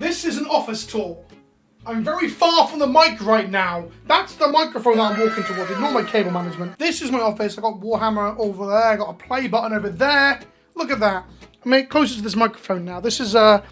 This is an office tour. I'm very far from the mic right now. That's the microphone that I'm walking towards. Ignore my cable management. This is my office. I've got Warhammer over there. I've got a play button over there. Look at that. I made it closer to this microphone now. This is an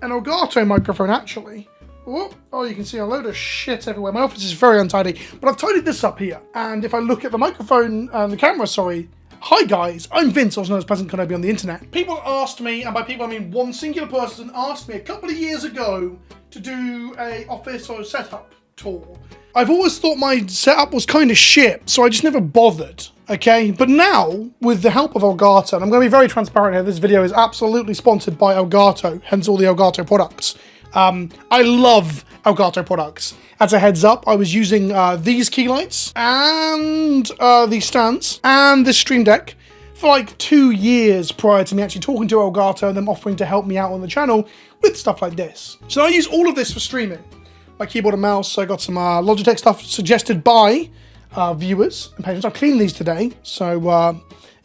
Elgato microphone, actually. Oh, you can see a load of shit everywhere. My office is very untidy, but I've tidied this up here. And if I look at the microphone, the camera, sorry. Hi guys, I'm Vince, also known as PleasantKenobi on the internet. People asked me, and by people I mean one singular person, asked me a couple of years ago to do a office or a setup tour. I've always thought my setup was kind of shit, so I just never bothered, okay? But now, with the help of Elgato, and I'm going to be very transparent here, this video is absolutely sponsored by Elgato, hence all the Elgato products. I love Elgato products. As a heads up, I was using these key lights and these stands and this Stream Deck for like 2 years prior to me actually talking to Elgato and them offering to help me out on the channel with stuff like this. So I use all of this for streaming. My keyboard and mouse, I got some Logitech stuff suggested by viewers and patrons. I've cleaned these today, so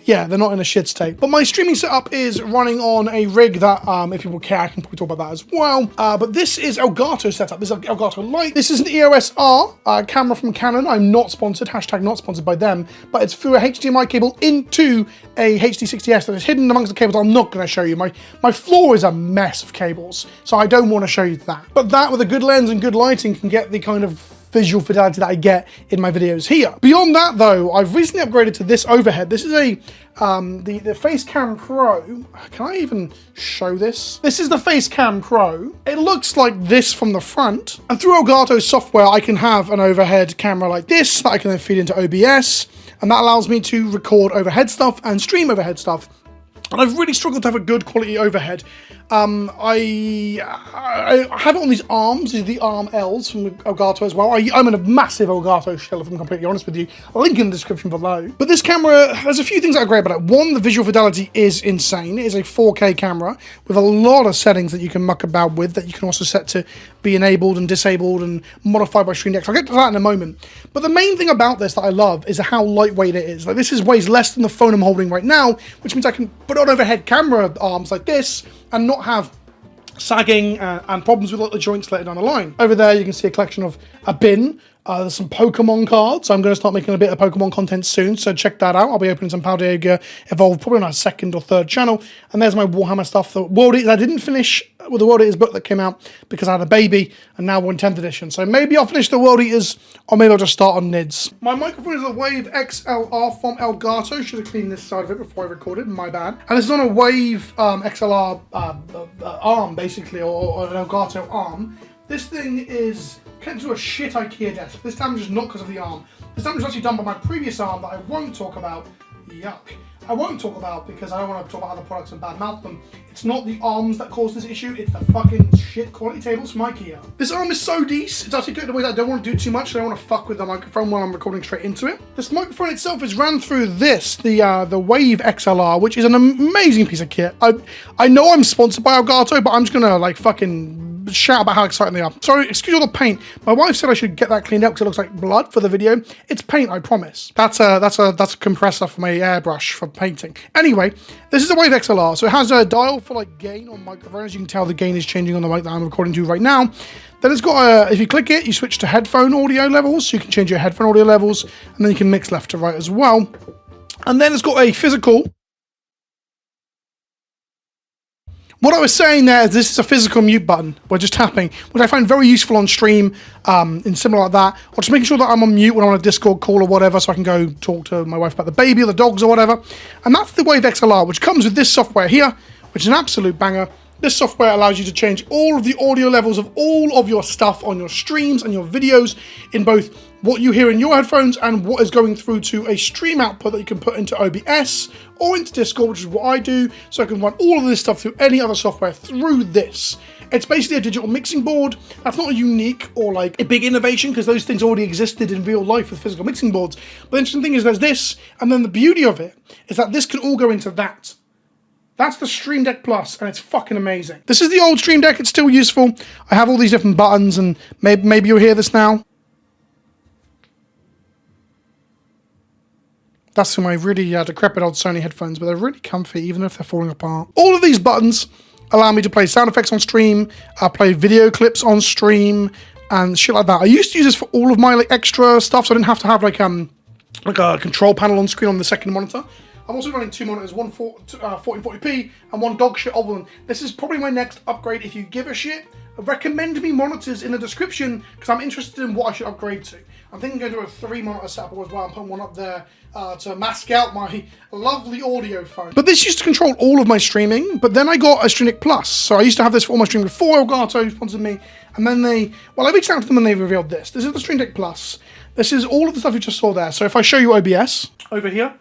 yeah, they're not in a shit state. But my streaming setup is running on a rig that, if people care, I can probably talk about that as well. But this is Elgato setup. This is Elgato Light. This is an EOS R camera from Canon. I'm not sponsored, hashtag not sponsored by them, but it's through a HDMI cable into a HD60S that is hidden amongst the cables I'm not gonna show you. My floor is a mess of cables, so I don't wanna show you that. But that with a good lens and good lighting can get the kind of visual fidelity that I get in my videos here. Beyond that though, I've recently upgraded to this overhead. This is the Facecam Pro. Can I even show this? This is the Facecam Pro. It looks like this from the front. And through Elgato software, I can have an overhead camera like this that I can then feed into OBS. And that allows me to record overhead stuff and stream overhead stuff. And I've really struggled to have a good quality overhead. I have it on these arms, these are the arm Ls from Elgato as well. I'm in a massive Elgato shell, if I'm completely honest with you. I'll link in the description below. But this camera, there's a few things that are great about it. One, the visual fidelity is insane. It is a 4K camera with a lot of settings that you can muck about with that you can also set to be enabled and disabled and modified by Stream Deck. I'll get to that in a moment. But the main thing about this that I love is how lightweight it is. Like, this weighs less than the phone I'm holding right now, which means I can put on overhead camera arms like this and not have sagging and problems with the joints later down the line. Over there you can see a collection of a bin. There's some Pokemon cards. I'm going to start making a bit of Pokemon content soon, so check that out. I'll be opening some Paldea Evolved probably on our 2nd or 3rd channel. And there's my Warhammer stuff. The World Eaters, I didn't finish with the World Eaters book that came out because I had a baby, and now we're in 10th edition. So maybe I'll finish the World Eaters, or maybe I'll just start on NIDS. My microphone is a Wave XLR from Elgato. Should have cleaned this side of it before I recorded, my bad. And it's on a Wave XLR arm, basically, or an Elgato arm. This thing is connected to a shit IKEA desk. This damage is not because of the arm. This damage was actually done by my previous arm that I won't talk about. Yuck. I won't talk about because I don't want to talk about other products and badmouth them. It's not the arms that cause this issue, it's the fucking shit quality tables from IKEA. This arm is so decent, it's actually good in a way that I don't want to do too much, so I don't want to fuck with the microphone while I'm recording straight into it. This microphone itself is ran through this, the Wave XLR, which is an amazing piece of kit. I know I'm sponsored by Elgato, but I'm just gonna like fucking shout about how exciting they are. Sorry, excuse all the paint. My wife said I should get that cleaned up because it looks like blood for the video. It's paint, I promise. That's a compressor for my airbrush for painting. Anyway, this is a Wave XLR, so it has a dial for like gain on microphone. As you can tell, the gain is changing on the mic that I'm recording to right now. Then it's got if you click it, you switch to headphone audio levels, so you can change your headphone audio levels, and then you can mix left to right as well. And then it's got a physical. What I was saying there is this is a physical mute button. We're just tapping, which I find very useful on stream and similar like that. Or just making sure that I'm on mute when I'm on a Discord call or whatever, so I can go talk to my wife about the baby or the dogs or whatever. And that's the Wave XLR, which comes with this software here, which is an absolute banger. This software allows you to change all of the audio levels of all of your stuff on your streams and your videos in both what you hear in your headphones and what is going through to a stream output that you can put into OBS or into Discord, which is what I do. So I can run all of this stuff through any other software through this. It's basically a digital mixing board. That's not a unique or like a big innovation because those things already existed in real life with physical mixing boards. But the interesting thing is there's this, and then the beauty of it is that this can all go into that. That's the Stream Deck Plus, and it's fucking amazing. This is the old Stream Deck, it's still useful. I have all these different buttons, and maybe you'll hear this now. That's for my really decrepit old Sony headphones, but they're really comfy, even if they're falling apart. All of these buttons allow me to play sound effects on stream, play video clips on stream, and shit like that. I used to use this for all of my like extra stuff, so I didn't have to have like a control panel on screen on the second monitor. I'm also running two monitors, one 1440p and one dog shit old one. This is probably my next upgrade. If you give a shit, recommend me monitors in the description because I'm interested in what I should upgrade to. I'm thinking I'm going to do a 3-monitor setup as well. I'm putting one up there to mask out my lovely audio phone. But this used to control all of my streaming, but then I got a Stream Deck Plus. So I used to have this for all my streaming before Elgato sponsored me. And then I reached out to them and they revealed this. This is the Stream Deck Plus. This is all of the stuff you just saw there. So if I show you OBS over here,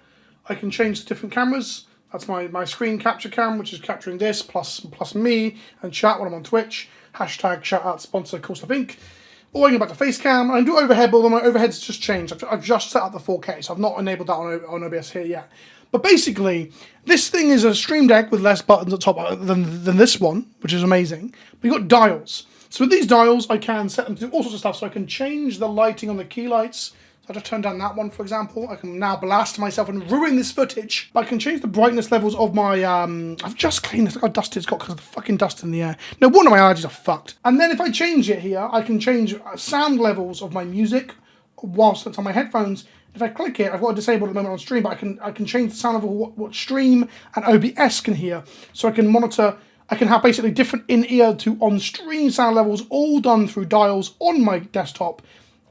I can change the different cameras. That's my screen capture cam, which is capturing this, plus me and chat when I'm on Twitch. Hashtag shout out sponsor Cool Stuff Inc. Or I can go back to face cam, and I do overhead, but my overhead's just changed. I've just set up the 4K, so I've not enabled that on OBS here yet. But basically, this thing is a Stream Deck with less buttons at top than this one, which is amazing. But you've got dials. So with these dials, I can set them to do all sorts of stuff. So I can change the lighting on the key lights. So I just turn down that one, for example. I can now blast myself and ruin this footage. I can change the brightness levels of my, I've just cleaned this. Look how dusty it's got because of the fucking dust in the air. No wonder my allergies are fucked. And then if I change it here, I can change sound levels of my music whilst it's on my headphones. If I click it, I've got it disabled at the moment on stream, but I can change the sound level of what stream and OBS can hear. So I can monitor, I can have basically different in-ear to on-stream sound levels all done through dials on my desktop.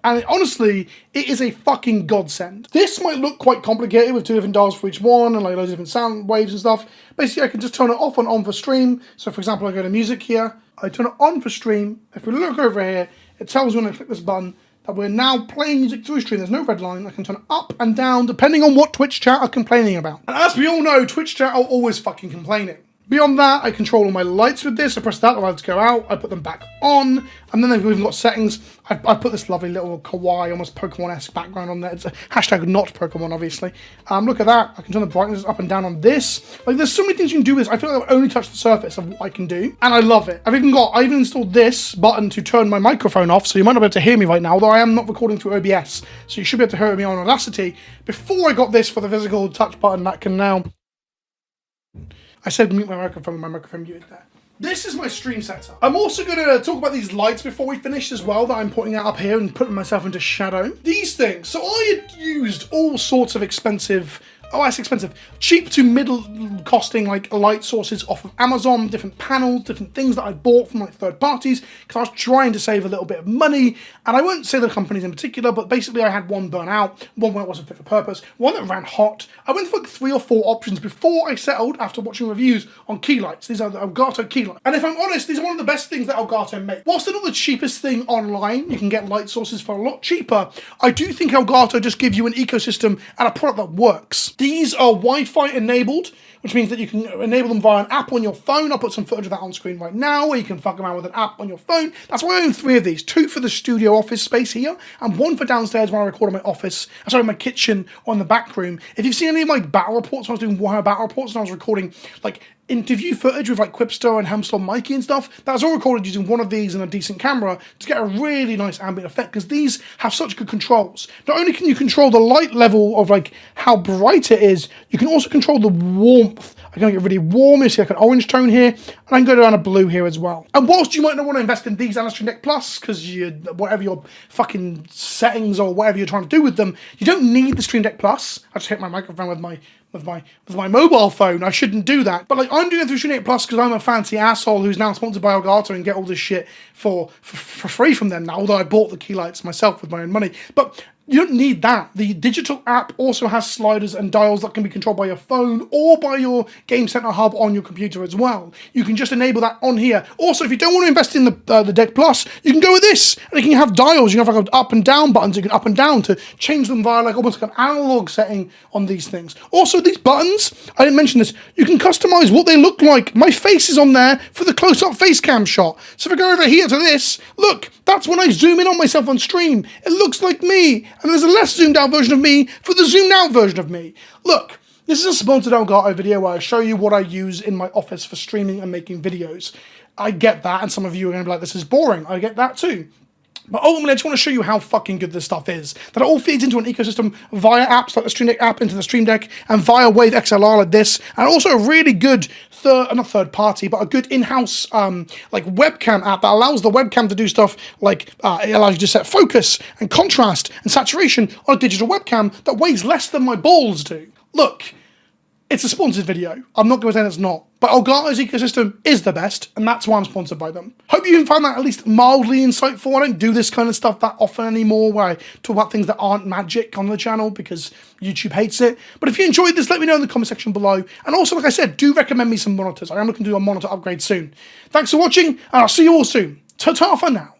And honestly, it is a fucking godsend. This might look quite complicated with 2 different dials for each one and like loads of different sound waves and stuff. Basically, I can just turn it off and on for stream. So for example, I go to music here, I turn it on for stream. If we look over here, it tells me when I click this button that we're now playing music through stream. There's no red line. I can turn it up and down depending on what Twitch chat are complaining about. And as we all know, Twitch chat are always fucking complaining. Beyond that, I control all my lights with this. I press that, the lights go out. I put them back on. And then they've even got settings. I put this lovely little kawaii, almost Pokemon-esque background on there. It's a hashtag not Pokemon, obviously. Look at that. I can turn the brightness up and down on this. Like, there's so many things you can do with this. I feel like I've only touched the surface of what I can do. And I love it. I even installed this button to turn my microphone off, so you might not be able to hear me right now, although I am not recording through OBS. So you should be able to hear me on Audacity. Before I got this for the physical touch button that can now... I said mute my microphone muted there. This is my stream setup. I'm also going to talk about these lights before we finish as well that I'm putting out up here and putting myself into shadow. These things. So I had used all sorts of expensive, cheap to middle costing like light sources off of Amazon, different panels, different things that I bought from like third parties because I was trying to save a little bit of money. And I won't say the companies in particular, but basically I had one burn out, one where it wasn't fit for purpose, one that ran hot. I went for like 3 or 4 options before I settled after watching reviews on key lights. These are the Elgato key lights. And if I'm honest, these are one of the best things that Elgato make. Whilst they're not the cheapest thing online, you can get light sources for a lot cheaper. I do think Elgato just give you an ecosystem and a product that works. These are Wi-Fi enabled, which means that you can enable them via an app on your phone. I'll put some footage of that on screen right now, where you can fuck around with an app on your phone. That's why I own 3 of these. 2 for the studio office space here, and 1 for downstairs when I record in my office, my kitchen or in the back room. If you've seen any of my battle reports, when I was doing Warhammer battle reports, and I was recording like interview footage with like Quipster and Hamster Mikey and stuff, that was all recorded using one of these and a decent camera to get a really nice ambient effect, because these have such good controls. Not only can you control the light level of like how bright it is, you can also control the warmth. I can get really warm, you see like an orange tone here, and I can go down a blue here as well. And whilst you might not want to invest in these and a Stream Deck Plus, because whatever your fucking settings or whatever you're trying to do with them, you don't need the Stream Deck Plus. I just hit my microphone with my mobile phone. I shouldn't do that. But like, I'm doing it through Stream Deck Plus because I'm a fancy asshole who's now sponsored by Elgato and get all this shit for free from them now, although I bought the key lights myself with my own money. But you don't need that. The digital app also has sliders and dials that can be controlled by your phone or by your Game Center hub on your computer as well. You can just enable that on here. Also, if you don't want to invest in the Deck Plus, you can go with this. And you can have dials. You can have like up and down buttons. You can up and down to change them via like almost like an analog setting on these things. Also, these buttons, I didn't mention this, you can customize what they look like. My face is on there for the close-up face cam shot. So if I go over here to this, look, that's when I zoom in on myself on stream. It looks like me. And there's a less zoomed out version of me for the zoomed out version of me. Look, this is a sponsored Elgato video where I show you what I use in my office for streaming and making videos. I get that, and some of you are going to be like, this is boring. I get that too. But ultimately, I just want to show you how fucking good this stuff is. That it all feeds into an ecosystem via apps like the Stream Deck app into the Stream Deck, and via Wave XLR like this, and also a really good not third party, but a good in-house like webcam app that allows the webcam to do stuff like it allows you to set focus and contrast and saturation on a digital webcam that weighs less than my balls do. Look, it's a sponsored video. I'm not going to say it's not. But Elgato's ecosystem is the best, and that's why I'm sponsored by them. Hope you found that at least mildly insightful. I don't do this kind of stuff that often anymore, where I talk about things that aren't magic on the channel because YouTube hates it. But if you enjoyed this, let me know in the comment section below. And also, like I said, do recommend me some monitors. I am looking to do a monitor upgrade soon. Thanks for watching, and I'll see you all soon. Ta-ta for now.